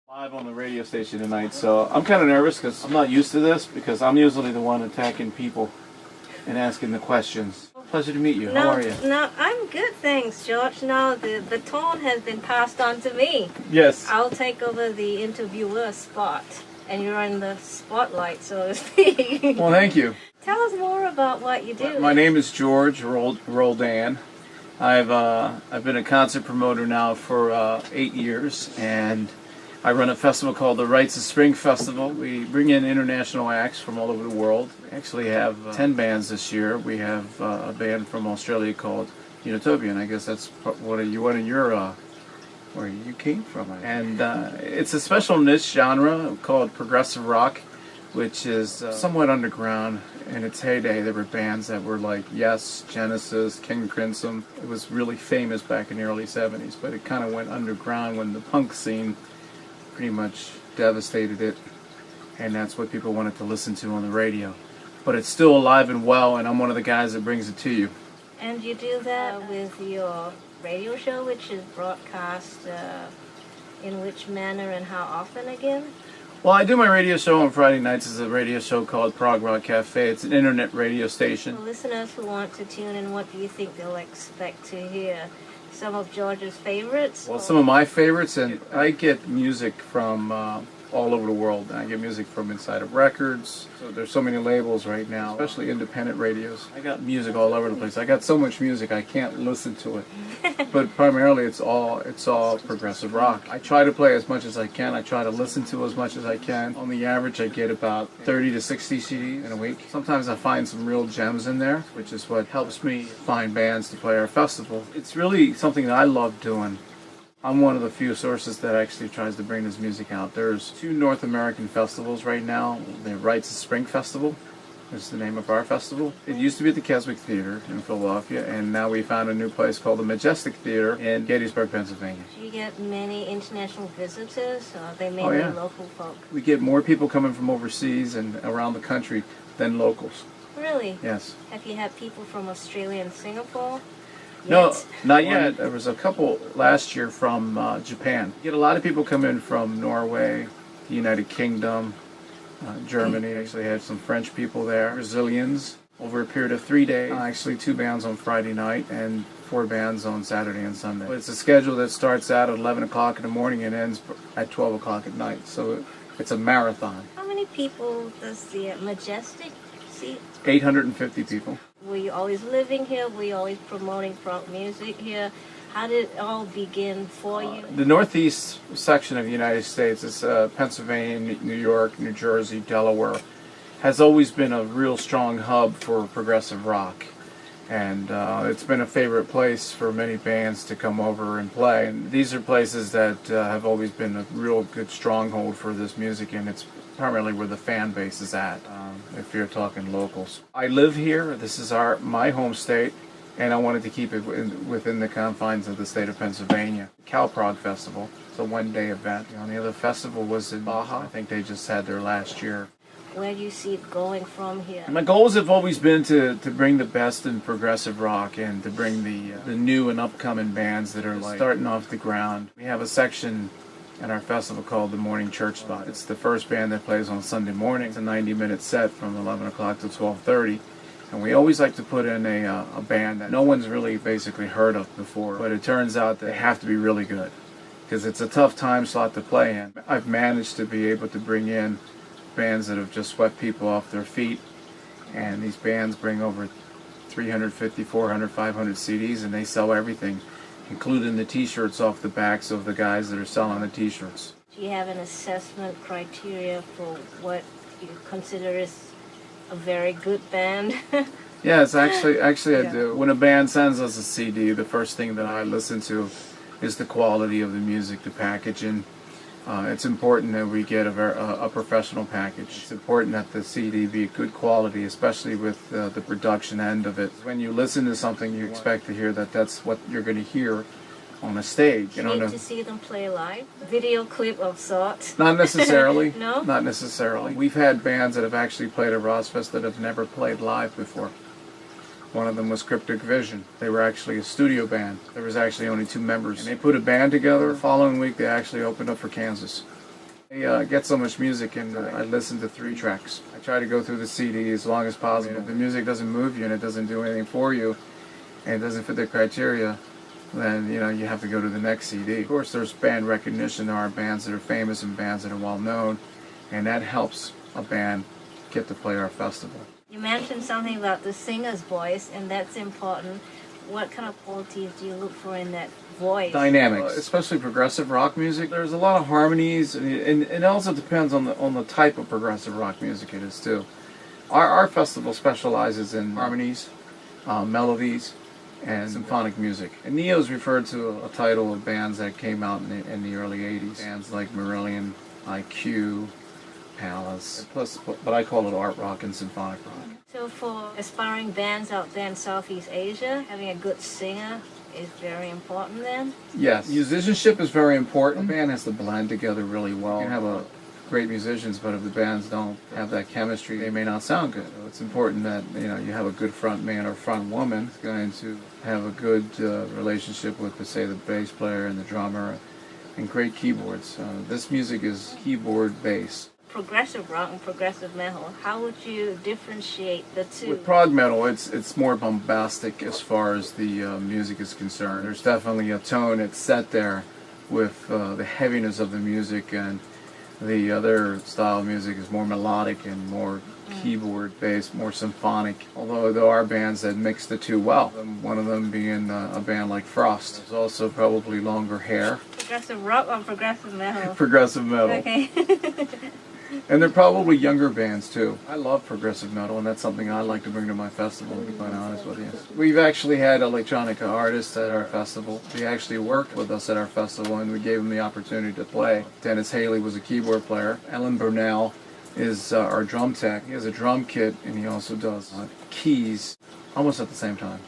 Live on the radio station tonight, so I'm kind of nervous because I'm not used to this because I'm usually the one attacking people and asking the questions. Pleasure to meet you. How are you? No, I'm good, thanks, George. No, the baton has been passed on to me. Yes. I'll take over the interviewer spot, and you're in the spotlight, so to speak. Well, thank you. Tell us more about what you do. My name is George Roldan. I've been a concert promoter now for 8 years, and I run a festival called the Rites of Spring Festival. We bring in international acts from all over the world. We actually have 10 bands this year. We have a band from Australia called Unitopia, and I guess that's where you came from. And it's a special niche genre called progressive rock, which is somewhat underground. In its heyday, there were bands that were like Yes, Genesis, King Crimson. It was really famous back in the early 70s, but it kind of went underground when the punk scene pretty much devastated it, and that's what people wanted to listen to on the radio. But it's still alive and well, and I'm one of the guys that brings it to you. And you do that with your radio show, which is broadcast in which manner and how often again? Well, I do my radio show on Friday nights. It's a radio show called Prog Rock Cafe. It's an internet radio station. For listeners who want to tune in, what do you think they'll expect to hear? Some of George's favorites? Well, some of my favorites, and I get music from all over the world. I get music from inside of records. So there's so many labels right now, especially independent radios. I got music all over the place. I got so much music I can't listen to it. But primarily it's all progressive rock. I try to play as much as I can. I try to listen to as much as I can. On the average, I get about 30 to 60 CDs in a week. Sometimes I find some real gems in there, which is what helps me find bands to play our festival. It's really something that I love doing. I'm one of the few sources that actually tries to bring this music out. There's 2 North American festivals right now. The Rites of Spring Festival is the name of our festival. It used to be at the Keswick Theater in Philadelphia, and now we found a new place called the Majestic Theater in Gettysburg, Pennsylvania. Do you get many international visitors, or are they mainly local folk? We get more people coming from overseas and around the country than locals. Really? Yes. Have you had people from Australia and Singapore? No, not yet. There was a couple last year from Japan. You get a lot of people come in from Norway, the United Kingdom, Germany. Actually had some French people there, Brazilians. Over a period of 3 days, actually 2 bands on Friday night and 4 bands on Saturday and Sunday. It's a schedule that starts out at 11 o'clock in the morning and ends at 12 o'clock at night. So it's a marathon. How many people does the Majestic seat? 850 people. Were you always living here? Were you always promoting prog music here? How did it all begin for you? The northeast section of the United States, is Pennsylvania, New York, New Jersey, Delaware, has always been a real strong hub for progressive rock. And it's been a favorite place for many bands to come over and play. And these are places that have always been a real good stronghold for this music, and it's primarily where the fan base is at, if you're talking locals. I live here. This is my home state, and I wanted to keep it within the confines of the state of Pennsylvania. CalProg Festival, it's a one-day event. The only other festival was in Baja. I think they just had their last year. Where do you see it going from here? My goals have always been to bring the best in progressive rock and to bring the new and upcoming bands that are like starting off the ground. We have a section at our festival called the Morning Church Spot. It's the first band that plays on Sunday morning. It's a 90-minute set from 11 o'clock to 12:30. And we always like to put in a band that no one's really basically heard of before. But it turns out they have to be really good because it's a tough time slot to play in. I've managed to be able to bring in bands that have just swept people off their feet. And these bands bring over 350, 400, 500 CDs, and they sell everything, including the t-shirts off the backs of the guys that are selling the t-shirts. Do you have an assessment criteria for what you consider is a very good band? Yes, actually I do. When a band sends us a CD, the first thing that I listen to is the quality of the music, the packaging. It's important that we get a professional package. It's important that the CD be good quality, especially with the production end of it. When you listen to something, you expect to hear that's what you're going to hear on a stage. You need to see them play live? Video clip of sorts? Not necessarily. No? Not necessarily. We've had bands that have actually played at ROSfest that have never played live before. One of them was Cryptic Vision. They were actually a studio band. There was actually only 2 members. And they put a band together. The following week, they actually opened up for Kansas. I get so much music and I listen to 3 tracks. I try to go through the CD as long as possible. If the music doesn't move you and it doesn't do anything for you and it doesn't fit the criteria, then you have to go to the next CD. Of course, there's band recognition. There are bands that are famous and bands that are well known, and that helps a band get to play our festival. You mentioned something about the singer's voice, and that's important. What kind of qualities do you look for in that voice? Dynamics, especially progressive rock music. There's a lot of harmonies, and it also depends on the type of progressive rock music it is too. Our festival specializes in harmonies, melodies, and symphonic music. And Neo's referred to a title of bands that came out in the early 80s. Bands like Marillion, IQ, Palace, plus what I call it art rock and symphonic rock. So for aspiring bands out there in Southeast Asia, having a good singer is very important then? Yes, musicianship is very important. A band has to blend together really well. You can have great musicians, but if the bands don't have that chemistry, they may not sound good. So it's important that you have a good front man or front woman who's going to have a good relationship with, say, the bass player and the drummer, and great keyboards. This music is keyboard-based. Progressive rock and progressive metal, how would you differentiate the two? With prog metal, it's more bombastic as far as the music is concerned. There's definitely a tone that's set there with the heaviness of the music, and the other style of music is more melodic and more keyboard-based, more symphonic. Although there are bands that mix the two well. One of them being a band like Frost. There's also probably longer hair. Progressive rock or progressive metal? Progressive metal. Okay. And they're probably younger bands too. I love progressive metal, and that's something I like to bring to my festival, to be quite honest with you. We've actually had electronic artists at our festival. They actually worked with us at our festival, and we gave them the opportunity to play. Dennis Haley was a keyboard player. Ellen Burnell is our drum tech. He has a drum kit, and he also does keys almost at the same time.